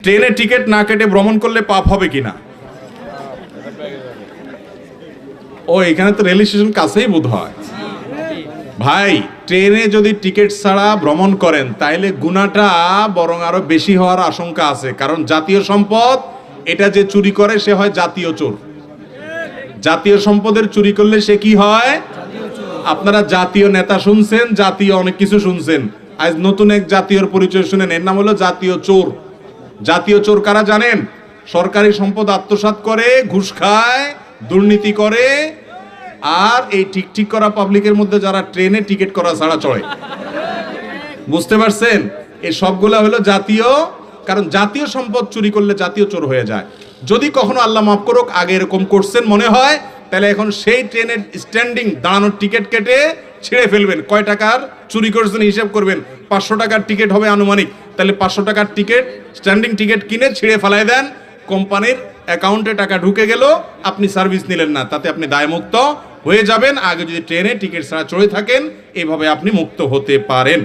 ট্রেনে টিকিট না কেটে ভ্রমণ করলে পাপ হবে কিনা? ও এখানে তো রেল স্টেশন কাছেই বোধ হয়। ভাই, ট্রেনে যদি টিকিট ছাড়া ভ্রমণ করেন তাইলে গুনাহটা বরং আরো বেশি হওয়ার আশঙ্কা আছে। কারণ জাতীয় সম্পদ এটা যে চুরি করে সে হয় জাতীয় চোর। জাতীয় সম্পদের চুরি করলে সে কি হয়? আপনারা জাতীয় নেতা শুনছেন, জাতীয় অনেক কিছু শুনছেন, আজ নতুন এক জাতীয়র পরিচয় শুনেন, এর নাম হলো জাতীয় চোর। জাতীয় চোর কারা জানেন? সরকারি সম্পদ আত্মসাৎ করে, ঘুষ খায়, দুর্নীতি করে, আর এই ঠিক করা পাবলিকের মধ্যে যারা ট্রেনে টিকিট করা ছাড়া চড়ে। বুঝতে পারছেন? এই সবগুলা হলো জাতীয়। কারণ জাতীয় সম্পদ চুরি করলে জাতীয় চোর হয়ে যায়। যদি কখনো আল্লাহ মাফ করুক আগে এরকম করছেন মনে হয়, তাহলে এখন সেই ট্রেনের স্ট্যান্ডিং দাঁড়ানোর টিকিট কেটে ছিঁড়ে ফেলবেন। কয় টাকার চুরি করছেন হিসাব করবেন। 500 টাকার টিকিট হবে আনুমানিক, তাহলে 500 টাকার টিকিট স্ট্যান্ডিং টিকিট কিনে ছিঁড়ে ফেলায় দেন। কোম্পানির অ্যাকাউন্টে টাকা ঢুকে গেল, আপনি সার্ভিস নিলেন না, তাতে আপনি দায়মুক্ত হয়ে যাবেন। আগে যদি ট্রেনে টিকিট ছাড়া চড়ে থাকেন, এইভাবে আপনি মুক্ত হতে পারেন।